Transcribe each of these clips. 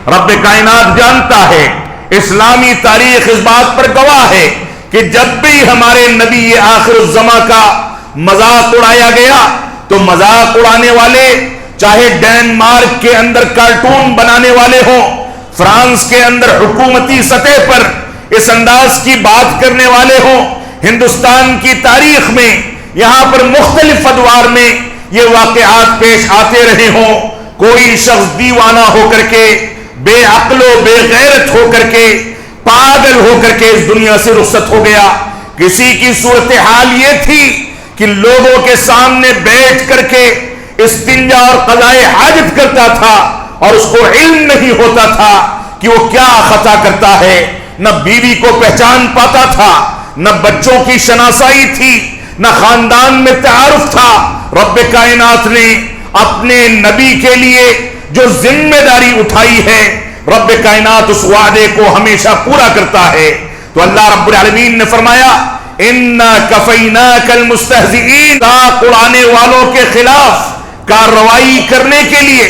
رب کائنات جانتا ہے، اسلامی تاریخ اس بات پر گواہ ہے کہ جب بھی ہمارے نبی آخر الزماں کا مذاق اڑایا گیا تو مذاق اڑانے والے چاہے ڈینمارک کے اندر کارٹون بنانے والے ہوں، فرانس کے اندر حکومتی سطح پر اس انداز کی بات کرنے والے ہوں، ہندوستان کی تاریخ میں یہاں پر مختلف ادوار میں یہ واقعات پیش آتے رہے ہوں، کوئی شخص دیوانہ ہو کر کے، بے عقل و بے غیرت ہو کر کے، پاگل ہو کر کے اس دنیا سے رخصت ہو گیا، کسی کی صورتحال یہ تھی کہ لوگوں کے سامنے بیٹھ کر کے استنجا اور قضائے حاجت کرتا تھا اور اس کو علم نہیں ہوتا تھا کہ وہ کیا خطا کرتا ہے، نہ بیوی کو پہچان پاتا تھا، نہ بچوں کی شناسائی تھی، نہ خاندان میں تعارف تھا۔ رب کائنات نے اپنے نبی کے لیے جو ذمہ داری اٹھائی ہے، رب کائنات اس وعدے کو ہمیشہ پورا کرتا ہے۔ تو اللہ رب العالمین نے فرمایا اِنَّا كَفَيْنَاكَ الْمُسْتَهْزِئِينَ، مذاق اڑانے والوں کے خلاف کارروائی کرنے کے لیے،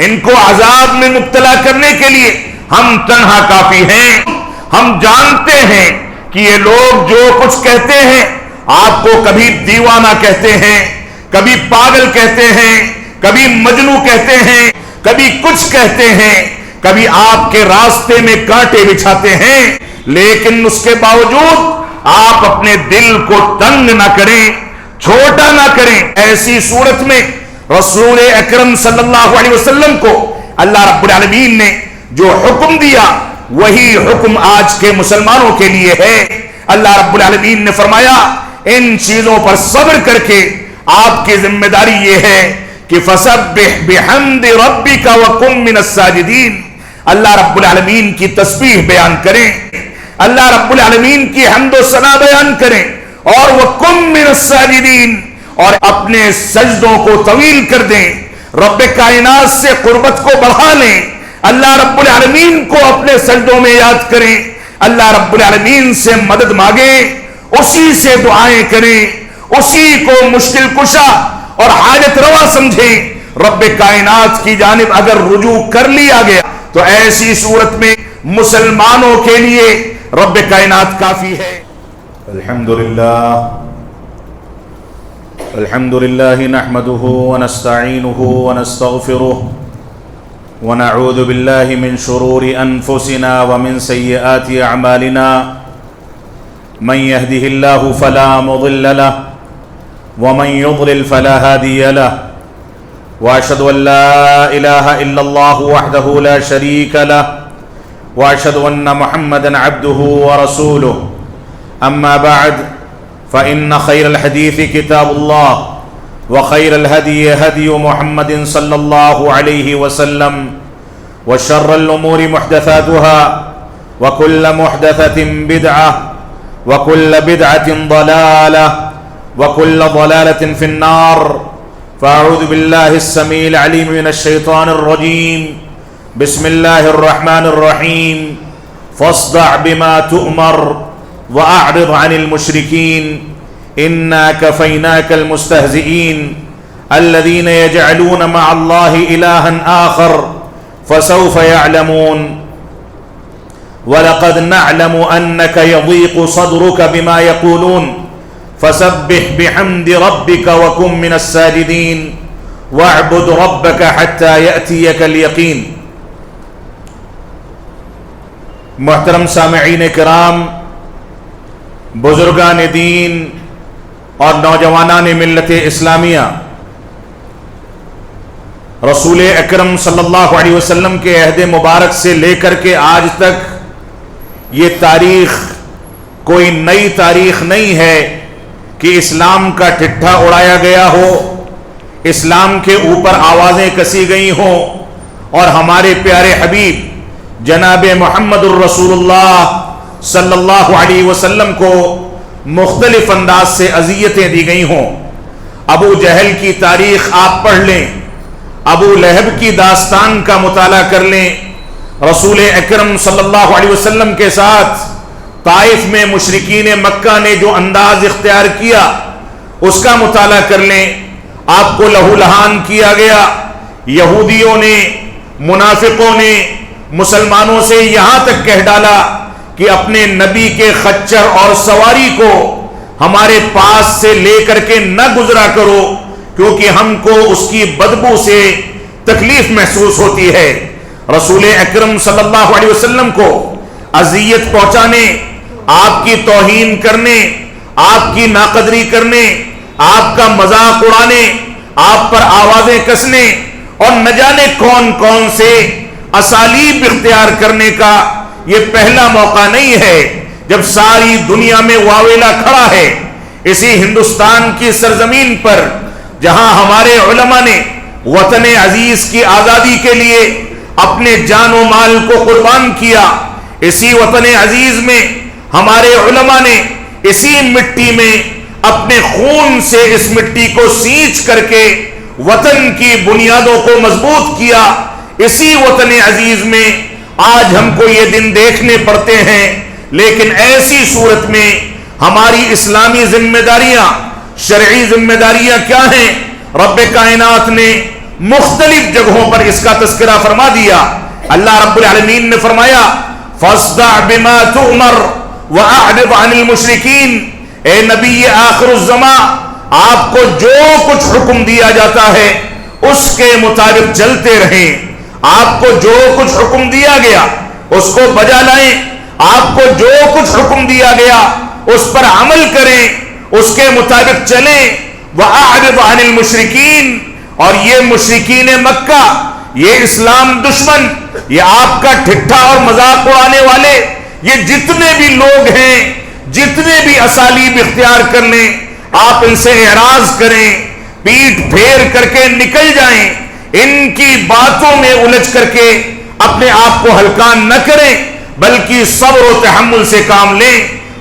ان کو عذاب میں مبتلا کرنے کے لیے ہم تنہا کافی ہیں۔ ہم جانتے ہیں کہ یہ لوگ جو کچھ کہتے ہیں آپ کو کبھی دیوانہ کہتے ہیں، کبھی پاگل کہتے ہیں، کبھی مجنو کہتے ہیں، کبھی کچھ کہتے ہیں، کبھی آپ کے راستے میں کانٹے بچھاتے ہیں، لیکن اس کے باوجود آپ اپنے دل کو تنگ نہ کریں، چھوٹا نہ کریں۔ ایسی صورت میں رسول اکرم صلی اللہ علیہ وسلم کو اللہ رب العالمین نے جو حکم دیا وہی حکم آج کے مسلمانوں کے لیے ہے۔ اللہ رب العالمین نے فرمایا ان چیزوں پر صبر کر کے آپ کی ذمہ داری یہ ہے کہ فَسَبِّحْ بِحَمْدِ رَبِّكَ وَكُن مِّنَ السَّاجِدِينَ، اللہ رب العالمین کی تسبیح بیان کریں، اللہ رب العالمین کی حمد و ثنا بیان کریں، اور وَكُن مِّنَ السَّاجِدِينَ، اور اپنے سجدوں کو طویل کر دیں، رب کائنات سے قربت کو بڑھا لیں، اللہ رب العالمین کو اپنے سجدوں میں یاد کریں، اللہ رب العالمین سے مدد مانگیں، اسی سے دعائیں کریں، اسی کو مشکل کشا اور حاجت روا سمجھیں۔ رب کائنات کی جانب اگر رجوع کر لیا گیا تو ایسی صورت میں مسلمانوں کے لیے رب کائنات کافی ہے۔ الحمدللہ نحمده ونستعینه ونستغفره ونعوذ باللہ من شرور انفسنا ومن سیئات اعمالنا، من يهده الله فلا مضل له ومن يضلل فلا هادي له، واشهد ان لا اله الا الله وحده لا شريك له، واشهد ان محمدا عبده ورسوله، اما بعد فان خير الحديث كتاب الله، وخير الهدي هدي محمد صلى الله عليه وسلم، وشر الامور محدثاتها، وكل محدثة بدعة، وكل بدعة ضلالة، وكل ضلالة في النار۔ فأعوذ بالله السميع العليم من الشيطان الرجيم، بسم الله الرحمن الرحيم، فاصدع بما تؤمر وأعرض عن المشركين إنا كفيناك المستهزئين الذين يجعلون مع الله إلها آخر فسوف يعلمون۔ وَلَقَدْ نَعْلَمُ أَنَّكَ يَضِيقُ صَدْرُكَ بِمَا يَقُولُونَ فَسَبِّحْ بِحَمْدِ رَبِّكَ وَكُن مِّنَ السَّاجِدِينَ وَاعْبُدْ رَبَّكَ حَتَّى يَأْتِيَكَ الْيَقِينُ۔ محترم سامعین کرام، بزرگان دین اور نوجوانان ملت اسلامیہ، رسول اکرم صلی اللہ علیہ وسلم کے عہد مبارک سے لے کر کے آج تک یہ تاریخ کوئی نئی تاریخ نہیں ہے کہ اسلام کا ٹھٹھا اڑایا گیا ہو، اسلام کے اوپر آوازیں کسی گئی ہوں اور ہمارے پیارے حبیب جناب محمد الرسول اللہ صلی اللہ علیہ وسلم کو مختلف انداز سے اذیتیں دی گئی ہوں۔ ابو جہل کی تاریخ آپ پڑھ لیں، ابو لہب کی داستان کا مطالعہ کر لیں، رسول اکرم صلی اللہ علیہ وسلم کے ساتھ طائف میں مشرکین مکہ نے جو انداز اختیار کیا اس کا مطالعہ کر لیں۔ آپ کو لہو لہان کیا گیا، یہودیوں نے، منافقوں نے، مسلمانوں سے یہاں تک کہہ ڈالا کہ اپنے نبی کے خچر اور سواری کو ہمارے پاس سے لے کر کے نہ گزرا کرو، کیونکہ ہم کو اس کی بدبو سے تکلیف محسوس ہوتی ہے۔ رسول اکرم صلی اللہ علیہ وسلم کو اذیت پہنچانے، آپ کی توہین کرنے، آپ کی ناقدری کرنے، آپ کا مذاق اڑانے، آپ پر آوازیں کسنے اور نہ جانے کون کون سے اسالیب اختیار کرنے کا یہ پہلا موقع نہیں ہے جب ساری دنیا میں واویلا کھڑا ہے۔ اسی ہندوستان کی سرزمین پر جہاں ہمارے علماء نے وطن عزیز کی آزادی کے لیے اپنے جان و مال کو قربان کیا، اسی وطن عزیز میں ہمارے علماء نے اسی مٹی میں اپنے خون سے اس مٹی کو سینچ کر کے وطن کی بنیادوں کو مضبوط کیا، اسی وطن عزیز میں آج ہم کو یہ دن دیکھنے پڑتے ہیں۔ لیکن ایسی صورت میں ہماری اسلامی ذمہ داریاں، شرعی ذمہ داریاں کیا ہیں؟ رب کائنات نے مختلف جگہوں پر اس کا تذکرہ فرما دیا۔ اللہ رب العالمین نے فرمایا فاصدع بما تؤمر واعرض عن المشرکین، اے نبی آخر الزمان، آپ کو جو کچھ حکم دیا جاتا ہے اس کے مطابق چلتے رہیں، آپ کو جو کچھ حکم دیا گیا اس کو بجا لائیں، آپ کو جو کچھ حکم دیا گیا اس پر عمل کریں، اس کے مطابق چلیں۔ وَأَعْرِضْ عَنِ الْمُشْرِكِينَ، اور یہ مشرکین مکہ، یہ اسلام دشمن، یہ آپ کا ٹھٹھا اور مذاق اڑانے والے، یہ جتنے بھی لوگ ہیں، جتنے بھی اسالیب اختیار کر لیں، آپ ان سے اعراض کریں، پیٹھ پھیر کر کے نکل جائیں، ان کی باتوں میں الجھ کر کے اپنے آپ کو ہلکان نہ کریں، بلکہ صبر و تحمل سے کام لیں۔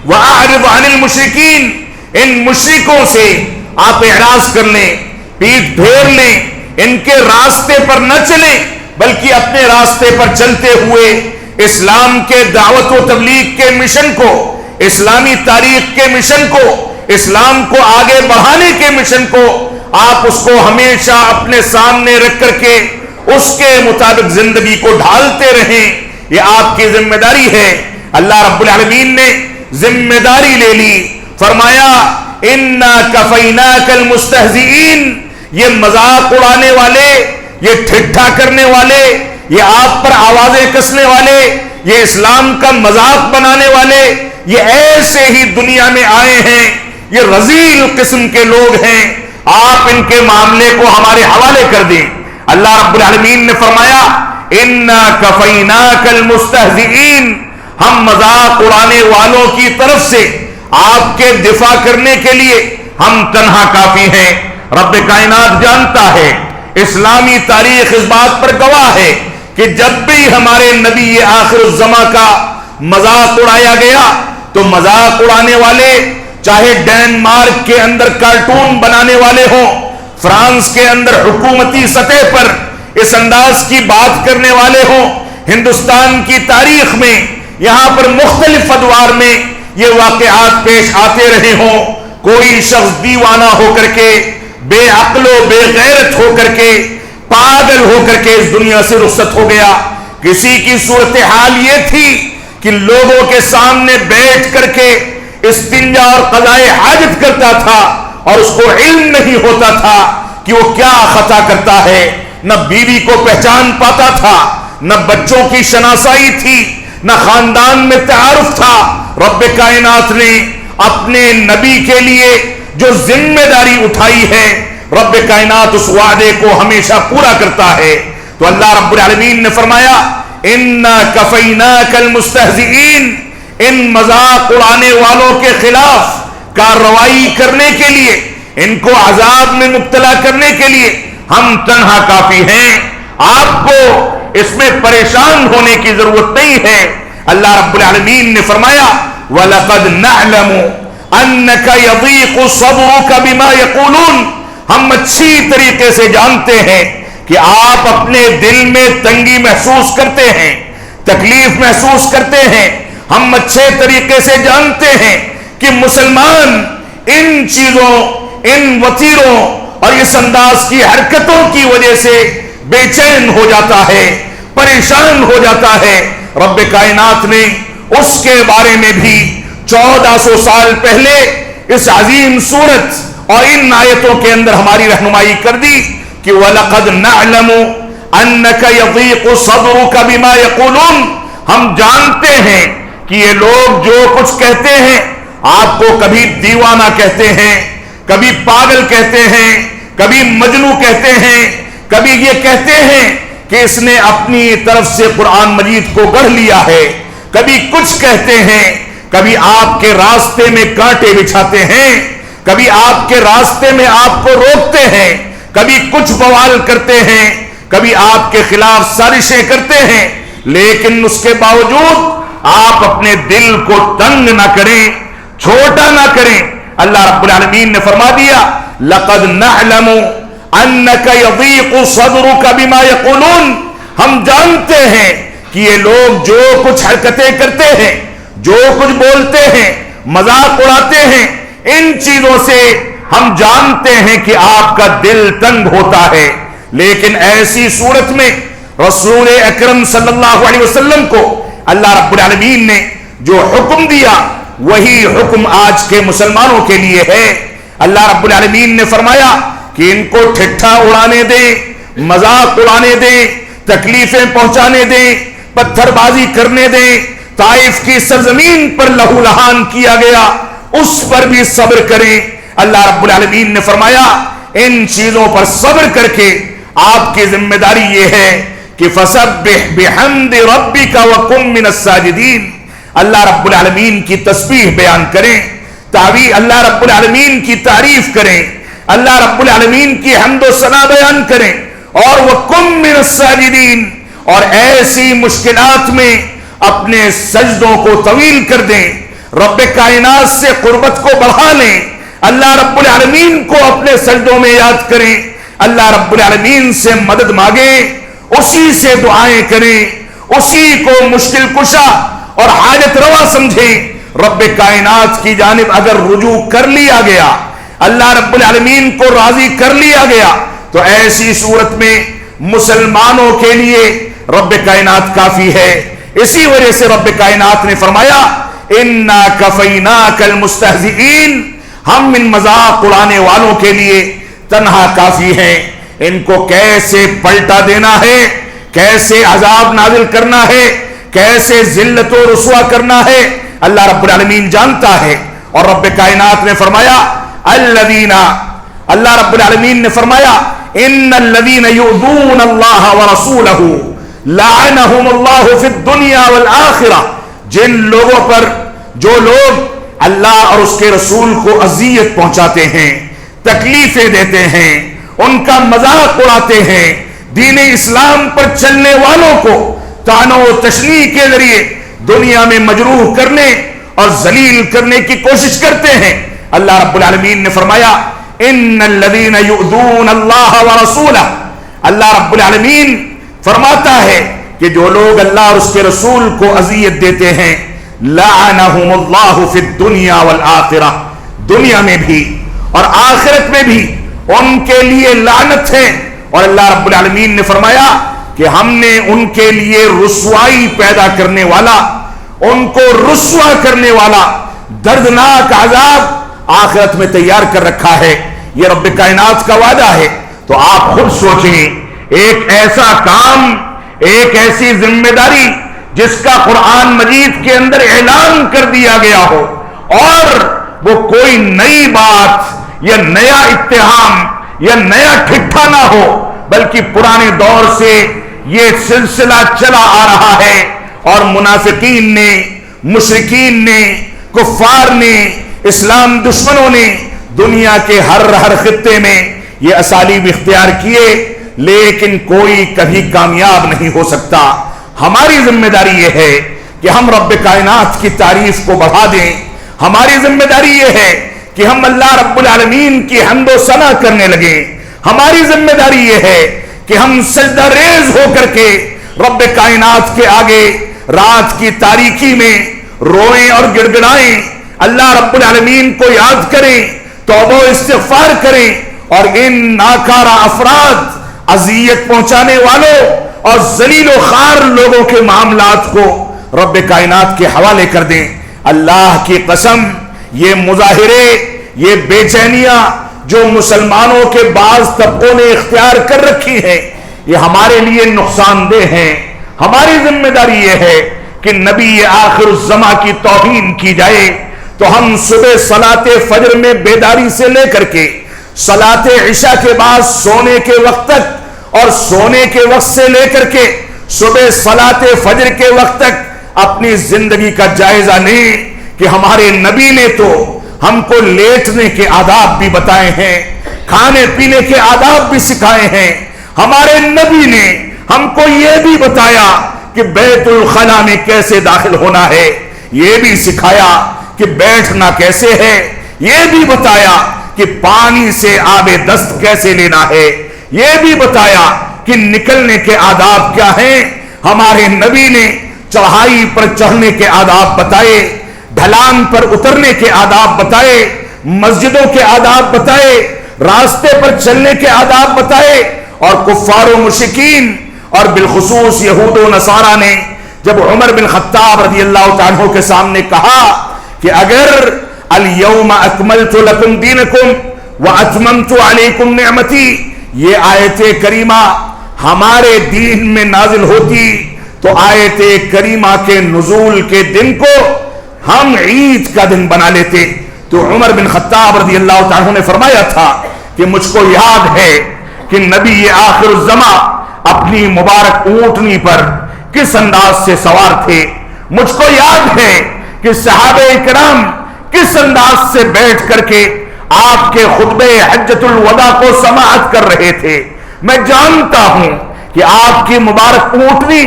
وَأَعْرِضْ عَنِ الْمُشْرِكِينَ، ان مشرکوں سے آپ اعراض کر لیں، پیٹھ پھیر لیں، ان کے راستے پر نہ چلیں، بلکہ اپنے راستے پر چلتے ہوئے اسلام کے دعوت و تبلیغ کے مشن کو، اسلامی تاریخ کے مشن کو، اسلام کو آگے بڑھانے کے مشن کو آپ اس کو ہمیشہ اپنے سامنے رکھ کر کے اس کے مطابق زندگی کو ڈھالتے رہیں۔ یہ آپ کی ذمہ داری ہے۔ اللہ رب العالمین نے ذمہ داری لے لی، فرمایا اِنَّا كَفَيْنَاكَ الْمُسْتَهْزِئِينَ، یہ مذاق اڑانے والے، یہ ٹھٹھا کرنے والے، یہ آپ پر آوازیں کسنے والے، یہ اسلام کا مذاق بنانے والے، یہ ایسے ہی دنیا میں آئے ہیں، یہ رذیل قسم کے لوگ ہیں، آپ ان کے معاملے کو ہمارے حوالے کر دیں۔ اللہ رب العالمین نے فرمایا اِنَّا كَفَيْنَاكَ الْمُسْتَهْزِئِينَ، ہم مذاق اڑانے والوں کی طرف سے آپ کے دفاع کرنے کے لیے ہم تنہا کافی ہیں۔ رب کائنات جانتا ہے، اسلامی تاریخ اس بات پر گواہ ہے کہ جب بھی ہمارے نبی آخر الزمان کا مذاق اڑایا گیا تو مذاق اڑانے والے چاہے ڈینمارک کے اندر کارٹون بنانے والے ہوں، فرانس کے اندر حکومتی سطح پر اس انداز کی بات کرنے والے ہوں، ہندوستان کی تاریخ میں یہاں پر مختلف ادوار میں یہ واقعات پیش آتے رہے ہوں، کوئی شخص دیوانہ ہو کر کے، بے عقل و بے غیرت ہو کر کے، پاگل ہو کر کے اس دنیا سے رخصت ہو گیا۔ کسی کی صورتحال یہ تھی کہ لوگوں کے سامنے بیٹھ کر کے استنجا اور قضائے حاجت کرتا تھا اور اس کو علم نہیں ہوتا تھا کہ وہ کیا خطا کرتا ہے، نہ بیوی کو پہچان پاتا تھا، نہ بچوں کی شناسائی تھی، نہ خاندان میں تعارف تھا۔ رب کائنات نے اپنے نبی کے لیے جو ذمہ داری اٹھائی ہے، رب کائنات اس وعدے کو ہمیشہ پورا کرتا ہے۔ تو اللہ رب العالمین نے فرمایا اِنَّا كَفَيْنَاكَ الْمُسْتَهْزِئِينَ، ان مذاق اڑانے والوں کے خلاف کارروائی کرنے کے لیے، ان کو عذاب میں مبتلا کرنے کے لیے ہم تنہا کافی ہیں، آپ کو اس میں پریشان ہونے کی ضرورت نہیں ہے۔ اللہ رب العالمین نے فرمایا وَلَقَدْ نَعْلَمُ أَنَّكَ يَضِيقُ صَدْرُكَ بِمَا يَقُولُونَ، ہم اچھی طریقے سے جانتے ہیں کہ آپ اپنے دل میں تنگی محسوس کرتے ہیں، تکلیف محسوس کرتے ہیں۔ ہم اچھے طریقے سے جانتے ہیں کہ مسلمان ان چیزوں، ان وتیروں اور اس انداز کی حرکتوں کی وجہ سے بے چین ہو جاتا ہے، پریشان ہو جاتا ہے۔ رب کائنات نے اس کے بارے میں بھی 1400 سال پہلے اس عظیم سورت اور ان آیتوں کے اندر ہماری رہنمائی کر دی کہ وَلَقَدْ نَعْلَمُ أَنَّكَ يَضِيقُ صَدْرُكَ بِمَا يَقُولُونَ، ہم جانتے ہیں کہ یہ لوگ جو کچھ کہتے ہیں، آپ کو کبھی دیوانہ کہتے ہیں، کبھی پاگل کہتے ہیں، کبھی مجنو کہتے ہیں، کبھی یہ کہتے ہیں کہ اس نے اپنی طرف سے قرآن مجید کو گڑھ لیا ہے، کبھی کچھ کہتے ہیں، کبھی آپ کے راستے میں کانٹے بچھاتے ہیں، کبھی آپ کے راستے میں آپ کو روکتے ہیں، کبھی کچھ بوال کرتے ہیں، کبھی آپ کے خلاف سازشیں کرتے ہیں، لیکن اس کے باوجود آپ اپنے دل کو تنگ نہ کریں، چھوٹا نہ کریں۔ اللہ رب العالمین نے فرما دیا لَقَدْ نَعْلَمُ أَنَّكَ يَضِيقُ صَدْرُكَ بِمَا يَقُولُونَ، ہم جانتے ہیں کہ یہ لوگ جو کچھ حرکتیں کرتے ہیں، جو کچھ بولتے ہیں، مذاق اڑاتے ہیں، ان چیزوں سے ہم جانتے ہیں کہ آپ کا دل تنگ ہوتا ہے۔ لیکن ایسی صورت میں رسول اکرم صلی اللہ علیہ وسلم کو اللہ رب العالمین نے جو حکم دیا وہی حکم آج کے مسلمانوں کے لیے ہے۔ اللہ رب العالمین نے فرمایا کہ ان کو ٹھٹھا اڑانے دیں، مذاق اڑانے دیں، تکلیفیں پہنچانے دیں، پتھر بازی کرنے دیں، طائف کی سرزمین پر لہو لہان کیا گیا، اس پر بھی صبر کریں۔ اللہ رب العالمین نے فرمایا ان چیزوں پر صبر کر کے آپ کی ذمہ داری یہ ہے کہ فَسَبِّحْ بِحَمْدِ رَبِّكَ وَكُن مِّنَ السَّاجِدِينَ، اللہ رب العالمین کی تسبیح بیان کریں، اللہ رب العالمین کی تعریف کریں، اللہ رب العالمین کی حمد و ثنا بیان کریں، اور وَكُن مِّنَ السَّاجِدِينَ، اور ایسی مشکلات میں اپنے سجدوں کو طویل کر دیں، رب کائنات سے قربت کو بڑھا لیں، اللہ رب العالمین کو اپنے سجدوں میں یاد کریں، اللہ رب العالمین سے مدد مانگیں، اسی سے دعائیں کریں، اسی کو مشکل کشا اور حاجت روا سمجھیں۔ رب کائنات کی جانب اگر رجوع کر لیا گیا، اللہ رب العالمین کو راضی کر لیا گیا، تو ایسی صورت میں مسلمانوں کے لیے رب کائنات کافی ہے۔ اسی وجہ سے رب کائنات نے فرمایا اِنَّا كَفَيْنَاكَ الْمُسْتَهْزِئِينَ، ہم ان مذاق اڑانے والوں کے لیے تنہا کافی ہیں۔ ان کو کیسے پلٹا دینا ہے، کیسے عذاب نازل کرنا ہے، کیسے ذلت و رسوا کرنا ہے، اللہ رب العالمین جانتا ہے۔ اور رب کائنات نے فرمایا اللہ رب العالمین نے فرمایا ان الذین یؤذون اللہ ورسولہ لعنہم اللہ فی الدنیا والآخرہ، جن لوگوں پر جو لوگ اللہ اور اس کے رسول کو اذیت پہنچاتے ہیں، تکلیفیں دیتے ہیں، ان کا مذاق اڑاتے ہیں، دین اسلام پر چلنے والوں کو طعن و تشنیع کے ذریعے دنیا میں مجروح کرنے اور ذلیل کرنے کی کوشش کرتے ہیں، اللہ رب العالمین نے فرمایا ان الذین یؤذون اللہ ورسولہ، اللہ رب العالمین فرماتا ہے کہ جو لوگ اللہ اور اس کے رسول کو اذیت دیتے ہیں لعنہم اللہ فی الدنیا والآخرہ، دنیا میں بھی اور آخرت میں بھی ان کے لیے لعنت ہے۔ اور اللہ رب العالمین نے فرمایا کہ ہم نے ان کے لیے رسوائی پیدا کرنے والا، ان کو رسوا کرنے والا دردناک عذاب آخرت میں تیار کر رکھا ہے۔ یہ رب کائنات کا وعدہ ہے۔ تو آپ خود سوچیں، ایک ایسا کام، ایک ایسی ذمہ داری جس کا قرآن مجید کے اندر اعلان کر دیا گیا ہو، اور وہ کوئی نئی بات یا نیا اتہام یا نیا ٹھٹھا نہ ہو، بلکہ پرانے دور سے یہ سلسلہ چلا آ رہا ہے، اور منافقین نے، مشرکین نے، کفار نے، اسلام دشمنوں نے دنیا کے ہر خطے میں یہ اسالیب اختیار کیے، لیکن کوئی کبھی کامیاب نہیں ہو سکتا۔ ہماری ذمہ داری یہ ہے کہ ہم رب کائنات کی تعریف کو بڑھا دیں، ہماری ذمہ داری یہ ہے کہ ہم اللہ رب العالمین کی حمد و ثنا کرنے لگیں، ہماری ذمہ داری یہ ہے کہ ہم سجدہ ریز ہو کر کے رب کائنات کے آگے رات کی تاریکی میں روئیں اور گڑ گڑائیں، اللہ رب العالمین کو یاد کریں، توبہ و استغفار کریں، اور ان ناکارہ افراد، اذیت پہنچانے والوں اور ذلیل و خوار لوگوں کے معاملات کو رب کائنات کے حوالے کر دیں۔ اللہ کی قسم، یہ مظاہرے، یہ بے چینیاں جو مسلمانوں کے بعض طبقوں نے اختیار کر رکھی ہیں، یہ ہمارے لیے نقصان دہ ہیں۔ ہماری ذمہ داری یہ ہے کہ نبی آخر الزماں کی توہین کی جائے تو ہم صبح صلاۃ فجر میں بیداری سے لے کر کے صلاۃ عشاء کے بعد سونے کے وقت تک اور سونے کے وقت سے لے کر کے صبح صلاۃ فجر کے وقت تک اپنی زندگی کا جائزہ لیں کہ ہمارے نبی نے تو ہم کو لیٹنے کے آداب بھی بتائے ہیں، کھانے پینے کے آداب بھی سکھائے ہیں۔ ہمارے نبی نے ہم کو یہ بھی بتایا کہ بیت الخلا میں کیسے داخل ہونا ہے، یہ بھی سکھایا کہ بیٹھنا کیسے ہے، یہ بھی بتایا کہ پانی سے آب دست کیسے لینا ہے، یہ بھی بتایا کہ نکلنے کے آداب کیا ہیں۔ ہمارے نبی نے چڑھائی پر چڑھنے کے آداب بتائے، ڈھلان پر اترنے کے آداب بتائے، مسجدوں کے آداب بتائے، راستے پر چلنے کے آداب بتائے۔ اور کفار و مشرکین اور بالخصوص یہود و نصارہ نے جب عمر بن خطاب رضی اللہ تعالیٰ عنہ کے سامنے کہا کہ اگر الیوم اکملت لکم دینکم واتممت علیکم نعمتی، یہ آیت کریمہ ہمارے دین میں نازل ہوتی تو آیت کریمہ کے نزول کے دن کو ہم عید کا دن بنا لیتے۔ تو عمر بن خطاب رضی اللہ تعالیٰ عنہ نے فرمایا تھا کہ مجھ کو یاد ہے کہ نبی آخر الزماں اپنی مبارک اونٹنی پر کس انداز سے سوار تھے، مجھ کو یاد ہے کہ صحابہ کرام کس انداز سے بیٹھ کر کے آپ کے خطبہ حجۃ الوداع کو سماعت کر رہے تھے۔ میں جانتا ہوں کہ آپ کی مبارک اونٹنی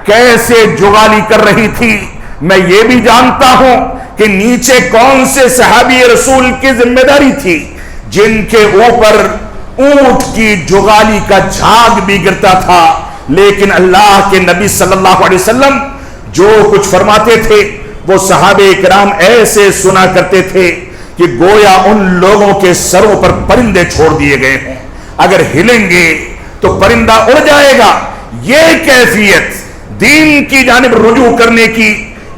کیسے جغالی کر رہی تھی، میں یہ بھی جانتا ہوں کہ نیچے کون سے صحابی رسول کی ذمہ داری تھی جن کے اوپر اونٹ کی جغالی کا جھاگ بھی گرتا تھا، لیکن اللہ کے نبی صلی اللہ علیہ وسلم جو کچھ فرماتے تھے وہ صحابہ کرام ایسے سنا کرتے تھے کہ گویا ان لوگوں کے سروں پر پرندے چھوڑ دیے گئے ہوں، اگر ہلیں گے تو پرندہ اڑ جائے گا۔ یہ کیفیت دین کی جانب رجوع کرنے کی،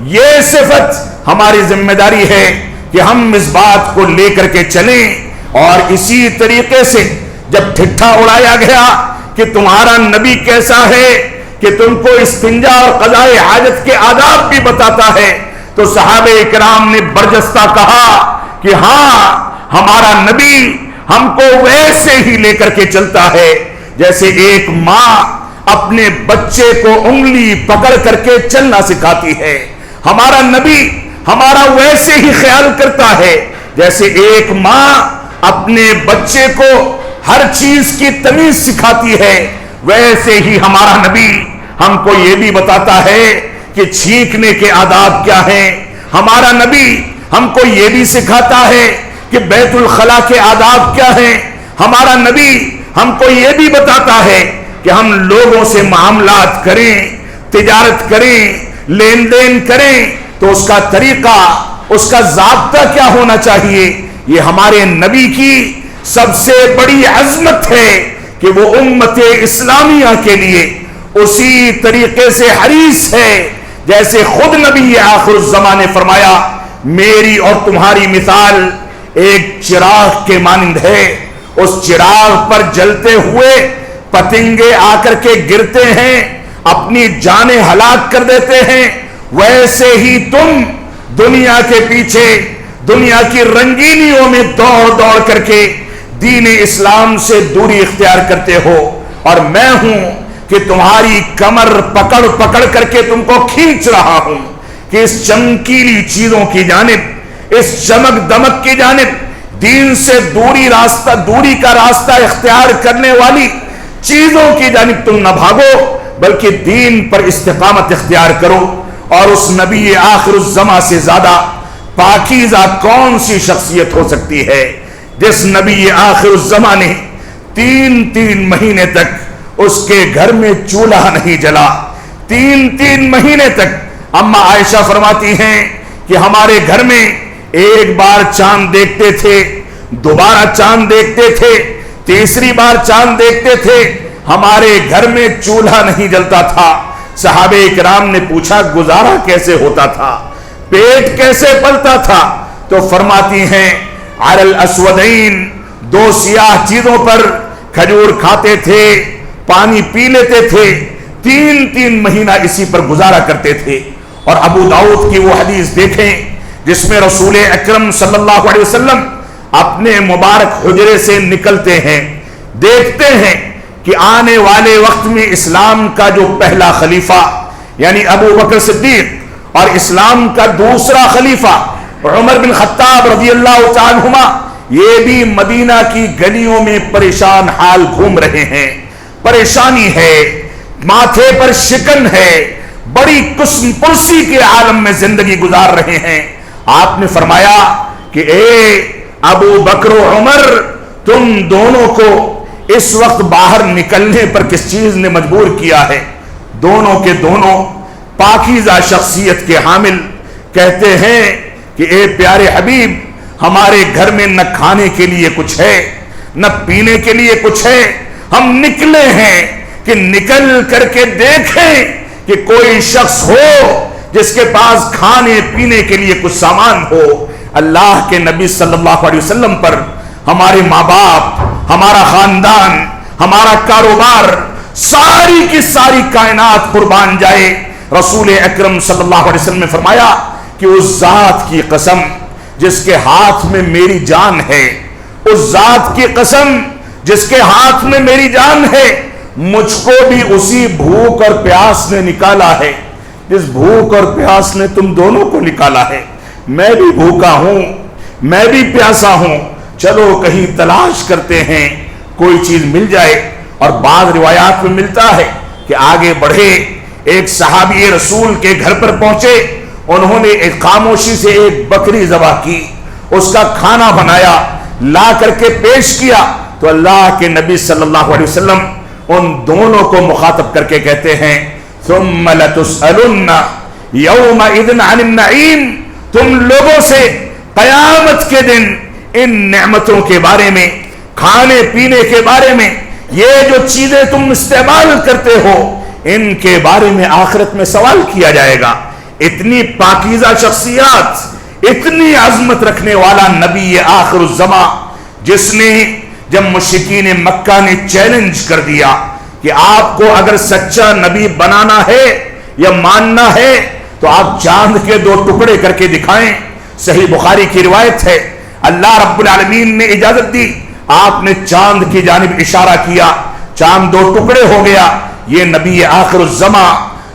یہ صفت ہماری ذمہ داری ہے کہ ہم اس بات کو لے کر کے چلیں۔ اور اسی طریقے سے جب ٹھٹھا اڑایا گیا کہ تمہارا نبی کیسا ہے کہ تم کو استنجا اور قضاء حاجت کے آداب بھی بتاتا ہے، تو صحابہ کرام نے برجستہ کہا کہ ہاں ہمارا نبی ہم کو ویسے ہی لے کر کے چلتا ہے جیسے ایک ماں اپنے بچے کو انگلی پکڑ کر کے چلنا سکھاتی ہے۔ ہمارا نبی ہمارا ویسے ہی خیال کرتا ہے جیسے ایک ماں اپنے بچے کو ہر چیز کی تمیز سکھاتی ہے، ویسے ہی ہمارا نبی ہم کو یہ بھی بتاتا ہے کہ چھینکنے کے آداب کیا ہیں۔ ہمارا نبی ہم کو یہ بھی سکھاتا ہے کہ بیت الخلا کے آداب کیا ہیں۔ ہمارا نبی ہم کو یہ بھی بتاتا ہے کہ ہم لوگوں سے معاملات کریں، تجارت کریں، لین دین کریں تو اس کا طریقہ، اس کا ضابطہ کیا ہونا چاہیے۔ یہ ہمارے نبی کی سب سے بڑی عظمت ہے کہ وہ امت اسلامیہ کے لیے اسی طریقے سے حریص ہے جیسے خود نبی آخر الزمان نے فرمایا، میری اور تمہاری مثال ایک چراغ کے مانند ہے، اس چراغ پر جلتے ہوئے پتنگے آ کر کے گرتے ہیں، اپنی جانیں ہلاک کر دیتے ہیں، ویسے ہی تم دنیا کے پیچھے، دنیا کی رنگینیوں میں دوڑ دوڑ کر کے دین اسلام سے دوری اختیار کرتے ہو، اور میں ہوں کہ تمہاری کمر پکڑ پکڑ کر کے تم کو کھینچ رہا ہوں کہ اس چمکیلی چیزوں کی جانب، اس چمک دمک کی جانب، دین سے دوری کا راستہ اختیار کرنے والی چیزوں کی جانب تم نہ بھاگو بلکہ دین پر استقامت اختیار کرو۔ اور اس نبی آخر الزماں سے زیادہ پاکیزہ کون سی شخصیت ہو سکتی ہے جس نبی آخر الزماں نے 3 مہینے تک اس کے گھر میں چولہا نہیں جلا، 3 مہینے تک۔ اما عائشہ فرماتی ہیں کہ ہمارے گھر میں ایک بار چاند دیکھتے تھے، دوبارہ چاند دیکھتے تھے، تیسری بار چاند دیکھتے تھے، ہمارے گھر میں چولہا نہیں جلتا تھا۔ صحابہ کرام نے پوچھا گزارا کیسے ہوتا تھا، پیٹ کیسے پلتا تھا؟ تو فرماتی ہیں علی الاسودین، دو سیاہ چیزوں پر کھجور کھاتے تھے، پانی پی لیتے تھے، 3 مہینہ اسی پر گزارا کرتے تھے۔ اور ابو داؤد کی وہ حدیث دیکھیں جس میں رسول اکرم صلی اللہ علیہ وسلم اپنے مبارک حجرے سے نکلتے ہیں، دیکھتے ہیں کہ آنے والے وقت میں اسلام کا جو پہلا خلیفہ یعنی ابو بکر صدیق اور اسلام کا دوسرا خلیفہ عمر بن خطاب رضی اللہ تعالی عنہما یہ بھی مدینہ کی گلیوں میں پریشان حال گھوم رہے ہیں، پریشانی ہے، ماتھے پر شکن ہے، بڑی قسم پرسی کے عالم میں زندگی گزار رہے ہیں۔ آپ نے فرمایا کہ اے ابو بکر و عمر، تم دونوں کو اس وقت باہر نکلنے پر کس چیز نے مجبور کیا ہے؟ دونوں کے دونوں پاکیزہ شخصیت کے حامل کہتے ہیں کہ اے پیارے حبیب، ہمارے گھر میں نہ کھانے کے لیے کچھ ہے نہ پینے کے لیے کچھ ہے، ہم نکلے ہیں کہ نکل کر کے دیکھیں کہ کوئی شخص ہو جس کے پاس کھانے پینے کے لیے کچھ سامان ہو۔ اللہ کے نبی صلی اللہ علیہ وسلم پر ہمارے ماں باپ، ہمارا خاندان، ہمارا کاروبار، ساری کی ساری کائنات قربان جائے۔ رسول اکرم صلی اللہ علیہ وسلم نے فرمایا کہ اس ذات کی قسم جس کے ہاتھ میں میری جان ہے، اس ذات کی قسم جس کے ہاتھ میں میری جان ہے، مجھ کو بھی اسی بھوک اور پیاس نے نکالا ہے جس بھوک اور پیاس نے تم دونوں کو نکالا ہے۔ میں بھی بھوکا ہوں، میں بھی پیاسا ہوں، چلو کہیں تلاش کرتے ہیں کوئی چیز مل جائے۔ اور بعض روایات میں ملتا ہے کہ آگے بڑھے، ایک صحابی رسول کے گھر پر پہنچے، انہوں نے ایک خاموشی سے ایک بکری ذبح کی، اس کا کھانا بنایا، لا کر کے پیش کیا، تو اللہ کے نبی صلی اللہ علیہ وسلم ان دونوں کو مخاطب کر کے کہتے ہیں ثم لتسألن یومئذ عن النعیم، تم لوگوں سے قیامت کے دن ان نعمتوں کے بارے میں، کھانے پینے کے بارے میں، یہ جو چیزیں تم استعمال کرتے ہو، ان کے بارے میں آخرت میں سوال کیا جائے گا۔ اتنی پاکیزہ شخصیات، اتنی عظمت رکھنے والا نبی آخر الزماں، جس نے جب مشرکین مکہ نے چیلنج کر دیا کہ آپ کو اگر سچا نبی بنانا ہے یا ماننا ہے تو آپ چاند کے 2 ٹکڑے کر کے دکھائیں۔ صحیح بخاری کی روایت ہے، اللہ رب العالمین نے اجازت دی، آپ نے چاند کی جانب اشارہ کیا، چاند 2 ٹکڑے ہو گیا۔ یہ نبی آخر الزماں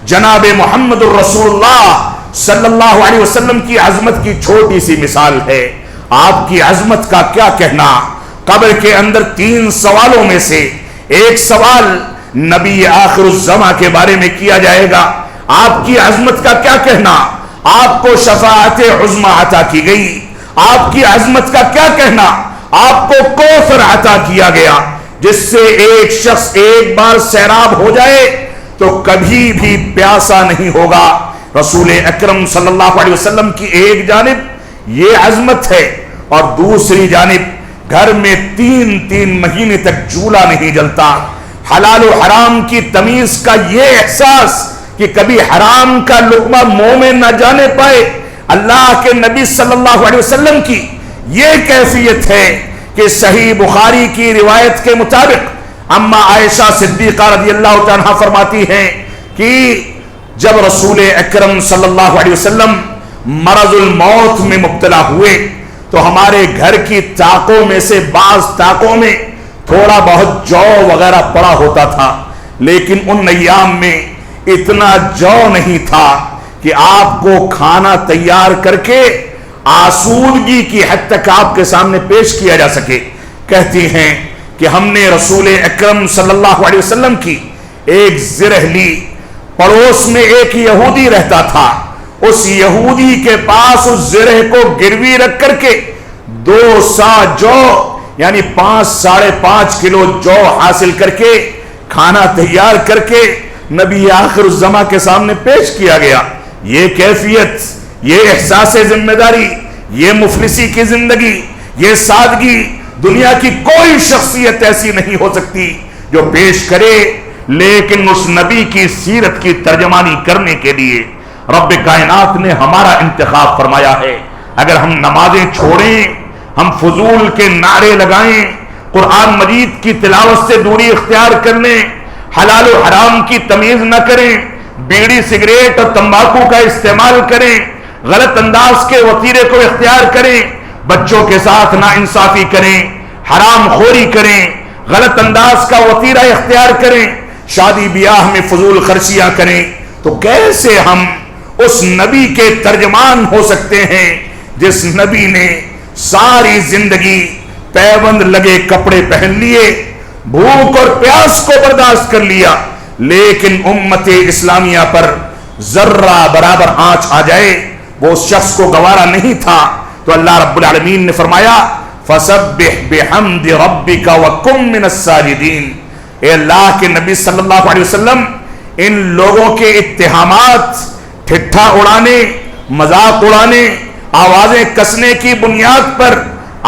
جناب محمد الرسول اللہ صلی اللہ علیہ وسلم کی عظمت کی چھوٹی سی مثال ہے۔ آپ کی عظمت کا کیا کہنا؟ قبر کے اندر 3 سوالوں میں سے ایک سوال نبی آخر الزماں کے بارے میں کیا جائے گا۔ آپ کی عظمت کا کیا کہنا؟ آپ کو شفاعت عظمی عطا کی گئی، آپ کی عظمت کا کیا کہنا؟ آپ کو کوثر عطا کیا گیا، جس سے ایک شخص ایک بار سیراب ہو جائے تو کبھی بھی پیاسا نہیں ہوگا۔ رسول اکرم صلی اللہ علیہ وسلم کی ایک جانب یہ عظمت ہے اور دوسری جانب گھر میں 3 مہینے تک چولہا نہیں جلتا۔ حلال و حرام کی تمیز کا یہ احساس کہ کبھی حرام کا لقمہ منہ میں نہ جانے پائے۔ اللہ کے نبی صلی اللہ علیہ وسلم کی یہ کیفیت ہے کہ صحیح بخاری کی روایت کے مطابق اما عائشہ صدیقہ رضی اللہ تعالیٰ فرماتی ہیں کہ جب رسول اکرم صلی اللہ علیہ وسلم مرض الموت میں مبتلا ہوئے تو ہمارے گھر کی طاقوں میں سے بعض طاقوں میں تھوڑا بہت جو وغیرہ پڑا ہوتا تھا، لیکن ان ایام میں اتنا جو نہیں تھا کہ آپ کو کھانا تیار کر کے آسودگی کی حد تک آپ کے سامنے پیش کیا جا سکے۔ کہتی ہیں کہ ہم نے رسول اکرم صلی اللہ علیہ وسلم کی ایک زرہ لی، پڑوس میں ایک یہودی رہتا تھا، اس یہودی کے پاس اس زرہ کو گروی رکھ کر کے 2 سا جو یعنی 5-5.5 کلو جو حاصل کر کے کھانا تیار کر کے نبی آخر الزماں کے سامنے پیش کیا گیا۔ یہ کیفیت، یہ احساس ذمہ داری، یہ مفلسی کی زندگی، یہ سادگی، دنیا کی کوئی شخصیت ایسی نہیں ہو سکتی جو پیش کرے، لیکن اس نبی کی سیرت کی ترجمانی کرنے کے لیے رب کائنات نے ہمارا انتخاب فرمایا ہے۔ اگر ہم نمازیں چھوڑیں، ہم فضول کے نعرے لگائیں، قرآن مجید کی تلاوت سے دوری اختیار کر لیں، حلال و حرام کی تمیز نہ کریں، بیڑی سگریٹ اور تمباکو کا استعمال کریں، غلط انداز کے وتیرے کو اختیار کریں، بچوں کے ساتھ ناانصافی کریں، حرام خوری کریں، غلط انداز کا وتیرہ اختیار کریں، شادی بیاہ میں فضول خرچیاں کریں، تو کیسے ہم اس نبی کے ترجمان ہو سکتے ہیں جس نبی نے ساری زندگی پیبند لگے کپڑے پہن لیے، بھوک اور پیاس کو برداشت کر لیا، لیکن امت اسلامیہ پر ذرہ برابر آنچ آ جائے وہ اس شخص کو گوارا نہیں تھا۔ تو اللہ رب العالمین نے فرمایا فَسَبِّحْ بِحَمْدِ رَبِّكَ وَكُن مِّنَ السَّاجِدِينَ۔ اے اللہ کے نبی صلی اللہ علیہ وسلم، ان لوگوں کے اتہامات، ٹھٹھا اڑانے، مذاق اڑانے، آوازیں کسنے کی بنیاد پر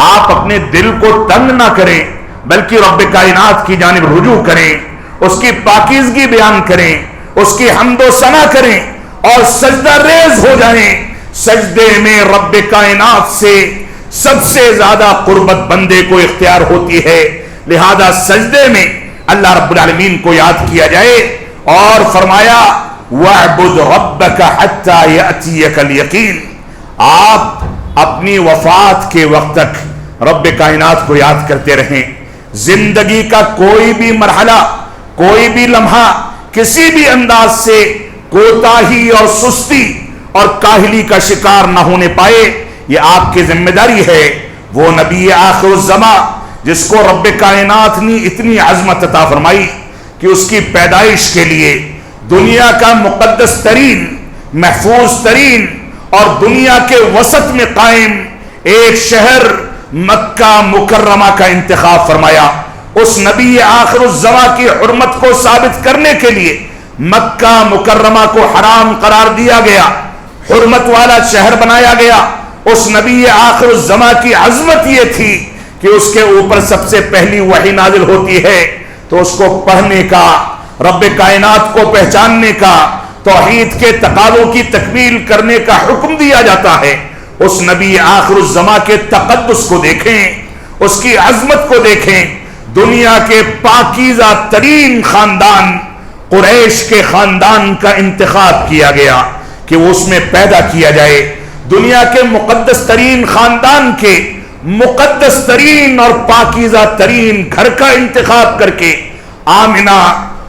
آپ اپنے دل کو تنگ نہ کریں، بلکہ رب کائنات کی جانب رجوع کریں، اس کی پاکیزگی بیان کریں، اس کی حمد و ثنا کریں اور سجدہ ریز ہو جائیں۔ سجدے میں رب کائنات سے سب سے زیادہ قربت بندے کو اختیار ہوتی ہے، لہذا سجدے میں اللہ رب العالمین کو یاد کیا جائے، اور فرمایا وَاعْبُدْ رَبَّكَ حَتَّى يَأْتِيَكَ الْيَقِينُ۔ آپ اپنی وفات کے وقت تک رب کائنات کو یاد کرتے رہیں، زندگی کا کوئی بھی مرحلہ، کوئی بھی لمحہ کسی بھی انداز سے کوتاہی اور سستی اور کاہلی کا شکار نہ ہونے پائے، یہ آپ کی ذمہ داری ہے۔ وہ نبی آخر الزماں جس کو رب کائنات نے اتنی عظمت عطا فرمائی کہ اس کی پیدائش کے لیے دنیا کا مقدس ترین، محفوظ ترین اور دنیا کے وسط میں قائم ایک شہر مکہ مکرمہ کا انتخاب فرمایا۔ اس نبی آخر الزماں کی حرمت کو ثابت کرنے کے لیے مکہ مکرمہ کو حرام قرار دیا گیا، حرمت والا شہر بنایا گیا۔ اس نبی آخر الزماں کی عظمت یہ تھی کہ اس کے اوپر سب سے پہلی وحی نازل ہوتی ہے تو اس کو پڑھنے کا، رب کائنات کو پہچاننے کا، توحید کے تقاضوں کی تکمیل کرنے کا حکم دیا جاتا ہے۔ اس نبی آخر الزماں کے تقدس کو دیکھیں، اس کی عظمت کو دیکھیں۔ دنیا کے پاکیزہ ترین خاندان قریش کے خاندان کا انتخاب کیا گیا کہ وہ اس میں پیدا کیا جائے۔ دنیا کے مقدس ترین خاندان کے مقدس ترین اور پاکیزہ ترین گھر کا انتخاب کر کے آمنہ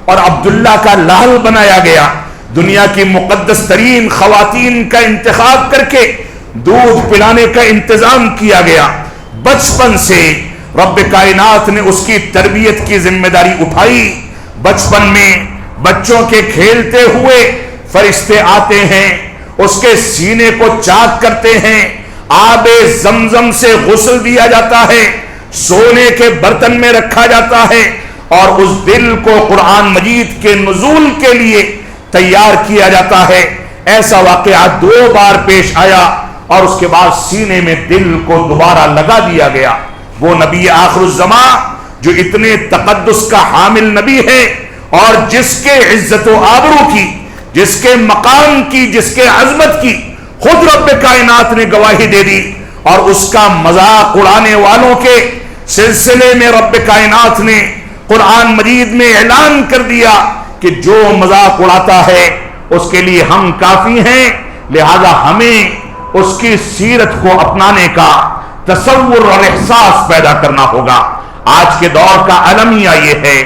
اور عبداللہ کا لال بنایا گیا۔ دنیا کی مقدس ترین خواتین کا انتخاب کر کے دودھ پلانے کا انتظام کیا گیا۔ بچپن سے رب کائنات نے اس کی تربیت کی ذمہ داری اٹھائی۔ بچپن میں بچوں کے کھیلتے ہوئے فرشتے آتے ہیں، اس کے سینے کو چاک کرتے ہیں، آب زمزم سے غسل دیا جاتا ہے، سونے کے برتن میں رکھا جاتا ہے، اور اس دل کو قرآن مجید کے نزول کے لیے تیار کیا جاتا ہے۔ ایسا واقعہ 2 بار پیش آیا اور اس کے بعد سینے میں دل کو دوبارہ لگا دیا گیا۔ وہ نبی آخر الزماں جو اتنے تقدس کا حامل نبی ہے اور جس کے عزت و آبرو کی، جس کے مقام کی، جس کے عظمت کی خود رب کائنات نے گواہی دے دی، اور اس کا مذاق اڑانے والوں کے سلسلے میں رب کائنات نے قرآن مجید میں اعلان کر دیا کہ جو مذاق اڑاتا ہے اس کے لیے ہم کافی ہیں، لہذا ہمیں اس کی سیرت کو اپنانے کا تصور اور احساس پیدا کرنا ہوگا۔ آج کے دور کا المیہ یہ ہے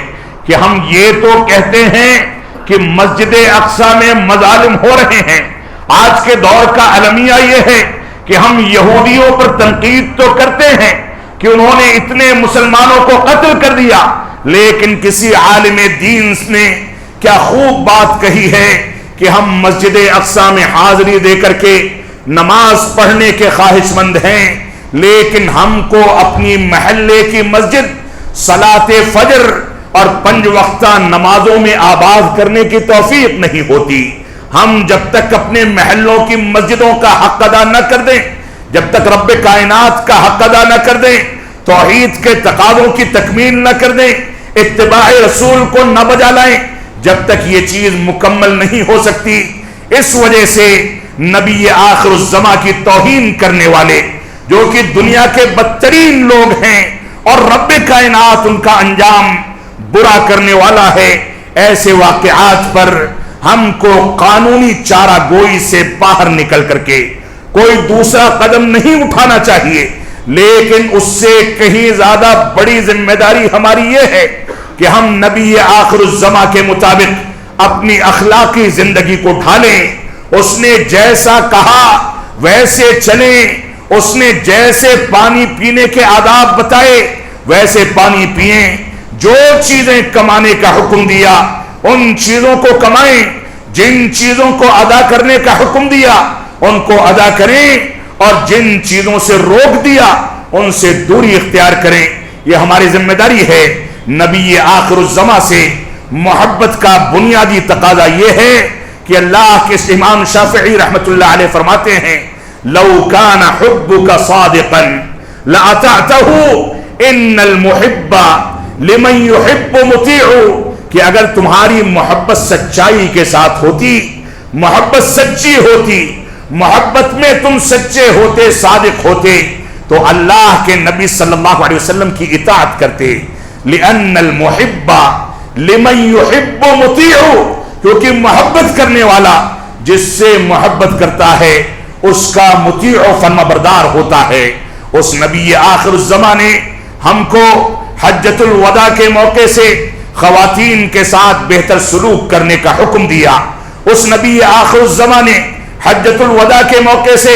کہ ہم یہ تو کہتے ہیں کہ مسجد اقصی میں مظالم ہو رہے ہیں، آج کے دور کا المیہ یہ ہے کہ ہم یہودیوں پر تنقید تو کرتے ہیں کہ انہوں نے اتنے مسلمانوں کو قتل کر دیا، لیکن کسی عالم دین نے کیا خوب بات کہی ہے کہ ہم مسجد اقصی میں حاضری دے کر کے نماز پڑھنے کے خواہش مند ہیں، لیکن ہم کو اپنی محلے کی مسجد صلاۃ فجر اور 5 وقتہ نمازوں میں آباد کرنے کی توفیق نہیں ہوتی۔ ہم جب تک اپنے محلوں کی مسجدوں کا حق ادا نہ کر دیں، جب تک رب کائنات کا حق ادا نہ کر دیں، توحید کے تقاضوں کی تکمیل نہ کر دیں، اتباع رسول کو نہ بجا لائیں جب تک یہ چیز مکمل نہیں ہو سکتی۔ اس وجہ سے نبی آخر الزماں کی توہین کرنے والے جو کہ دنیا کے بدترین لوگ ہیں اور رب کائنات ان کا انجام برا کرنے والا ہے، ایسے واقعات پر ہم کو قانونی چارہ گوئی سے باہر نکل کر کے کوئی دوسرا قدم نہیں اٹھانا چاہیے، لیکن اس سے کہیں زیادہ بڑی ذمہ داری ہماری یہ ہے کہ ہم نبی آخر الزماں کے مطابق اپنی اخلاقی زندگی کو ڈھالیں، اس نے جیسا کہا ویسے چلیں، اس نے جیسے پانی پینے کے آداب بتائے ویسے پانی پئیں، جو چیزیں کمانے کا حکم دیا ان چیزوں کو کمائیں، جن چیزوں کو ادا کرنے کا حکم دیا ان کو ادا کریں، اور جن چیزوں سے روک دیا ان سے دوری اختیار کریں۔ یہ ہماری ذمہ داری ہے۔ نبی آخر الزماں سے محبت کا بنیادی تقاضا یہ ہے کہ اللہ کے امام شافعی رحمت اللہ علیہ فرماتے ہیں لو کان حبک صادقا لأطعته ان المحب لمن يحب مطیع، کہ اگر تمہاری محبت سچائی کے ساتھ ہوتی، محبت سچی ہوتی، محبت میں تم سچے ہوتے، صادق ہوتے، تو اللہ کے نبی صلی اللہ علیہ وسلم کی اطاعت کرتے۔ لأن المحب لمن يحب مطیع، کیونکہ محبت کرنے والا جس سے محبت کرتا ہے اس کا مطیع و فرما بردار ہوتا ہے۔ اس نبی آخر الزماں نے ہم کو حجۃ الوداع کے موقع سے خواتین کے ساتھ بہتر سلوک کرنے کا حکم دیا۔ اس نبی آخر الزماں نے حجۃ الوداع کے موقع سے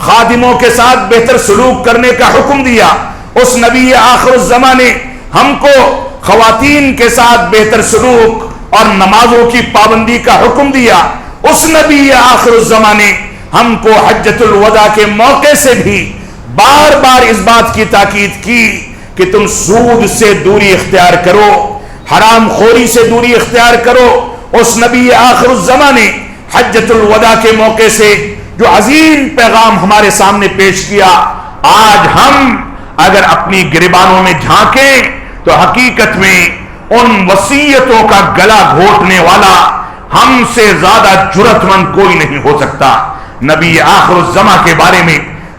خادموں کے ساتھ بہتر سلوک کرنے کا حکم دیا۔ اس نبی آخر الزماں نے ہم کو خواتین کے ساتھ بہتر سلوک اور نمازوں کی پابندی کا حکم دیا۔ اس نبی آخر الزماں نے ہم کو حجۃ الوداع کے موقع سے بھی بار بار اس بات کی تاکید کی کہ تم سود سے دوری اختیار کرو، حرام خوری سے دوری اختیار کرو۔ اس نبی آخر الزماں نے حجۃ الوداع کے موقع سے جو عظیم پیغام ہمارے سامنے پیش کیا، آج ہم اگر اپنی گریبانوں میں جھانکیں تو حقیقت میں ان وصیتوں کا گلا گھونٹنے والا ہم سے زیادہ جرأت مند کوئی نہیں ہو سکتا۔ نبی آخر الزماں کے بارے میں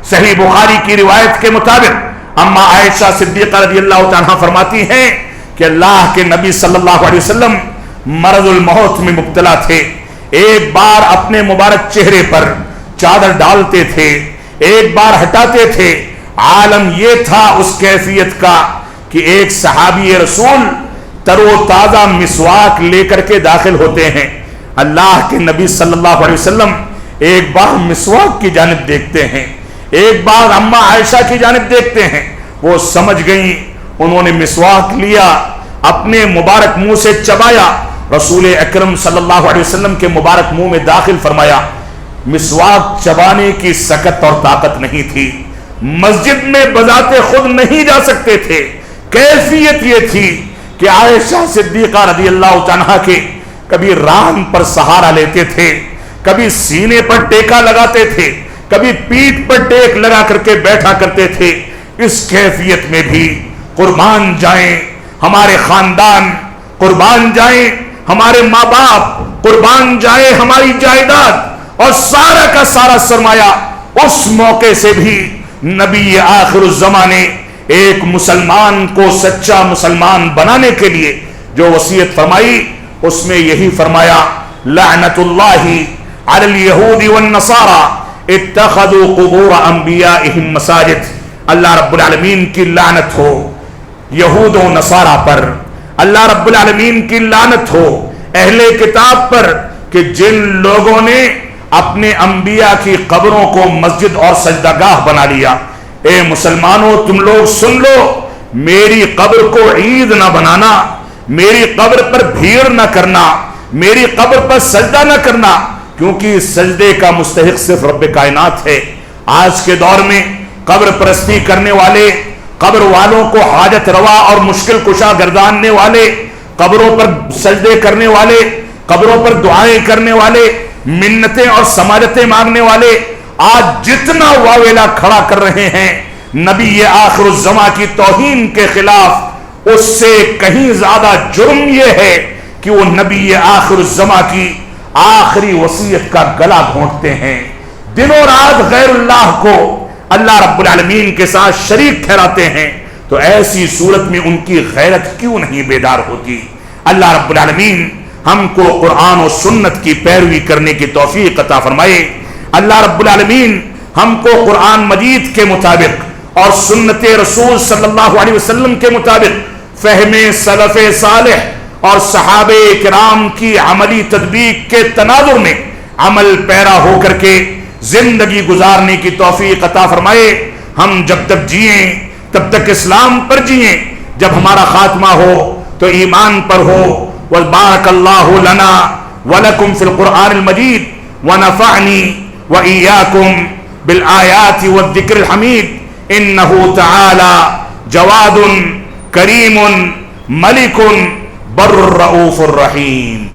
صحیح بخاری کی روایت کے مطابق اما عائشہ صدیقہ رضی اللہ تعالیٰ فرماتی ہیں کہ اللہ کے نبی صلی اللہ علیہ وسلم مرض الموت میں مبتلا تھے۔ ایک بار اپنے مبارک چہرے پر چادر ڈالتے تھے، ایک بار ہٹاتے تھے۔ عالم یہ تھا اس کیفیت کا کہ ایک صحابی رسول تر و تازہ مسواک لے کر کے داخل ہوتے ہیں، اللہ کے نبی صلی اللہ علیہ وسلم ایک بار مسواک کی جانب دیکھتے ہیں، ایک بار اما عائشہ کی جانب دیکھتے ہیں، وہ سمجھ گئیں، انہوں نے مسواک لیا، اپنے مبارک منہ سے چبایا، رسول اکرم صلی اللہ علیہ وسلم کے مبارک منہ میں داخل فرمایا۔ مسواک چبانے کی سکت اور طاقت نہیں تھی، مسجد میں بذات خود نہیں جا سکتے تھے۔ کیفیت یہ تھی کہ عائشہ صدیقہ رضی اللہ عنہا کے کبھی ران پر سہارا لیتے تھے، کبھی سینے پر ٹیکا لگاتے تھے، کبھی پیٹھ پر ٹیک لگا کر کے بیٹھا کرتے تھے۔ اس کیفیت میں بھی قربان جائیں ہمارے خاندان، قربان جائیں ہمارے ماں باپ، قربان جائے ہماری جائیداد اور سارا کا سارا سرمایہ، اس موقع سے بھی نبی آخر الزماں نے ایک مسلمان کو سچا مسلمان بنانے کے لیے جو وصیت فرمائی اس میں یہی فرمایا لعنت اللہ علی الیہود والنصارى اتخذوا قبور انبیائہم مساجد۔ اللہ رب العالمین کی لعنت ہو یہود و نصارہ پر، اللہ رب العالمین کی لعنت ہو اہل کتاب پر کہ جن لوگوں نے اپنے انبیاء کی قبروں کو مسجد اور سجدہ گاہ بنا لیا۔ اے مسلمانوں تم لوگ سن لو، میری قبر کو عید نہ بنانا، میری قبر پر بھیڑ نہ کرنا، میری قبر پر سجدہ نہ کرنا، کیونکہ سجدے کا مستحق صرف رب کائنات ہے۔ آج کے دور میں قبر پرستی کرنے والے، قبر والوں کو حاجت روا اور مشکل کشا گرداننے والے، قبروں پر سجدے کرنے والے، قبروں پر دعائیں کرنے والے، منتیں اور سماجتیں مانگنے والے آج جتنا واویلا کھڑا کر رہے ہیں نبی آخر الزماں کی توہین کے خلاف، اس سے کہیں زیادہ جرم یہ ہے کہ وہ نبی آخر الزما کی آخری وصیت کا گلا گھونٹتے ہیں، دن و رات غیر اللہ کو اللہ رب العالمین کے ساتھ شریک ٹھہراتے ہیں۔ تو ایسی صورت میں ان کی غیرت کیوں نہیں بیدار ہوتی؟ اللہ رب العالمین ہم کو قرآن و سنت کی پیروی کرنے کی توفیق عطا فرمائے۔ اللہ رب العالمین ہم کو قرآن مجید کے مطابق اور سنت رسول صلی اللہ علیہ وسلم کے مطابق فہم سلف صالح اور صحابہ کرام کی عملی تطبیق کے تناظر میں عمل پیرا ہو کر کے زندگی گزارنے کی توفیق عطا فرمائے۔ ہم جب تک جئیں تب تک اسلام پر جئیں، جب ہمارا خاتمہ ہو تو ایمان پر ہو۔ وبارک اللہ لنا ولکم فی القرآن المجید ونفعنی وإیاکم بالآیات والذکر الحمید انہ تعالی جواد کریم ملک بر الرؤوف الرحیم۔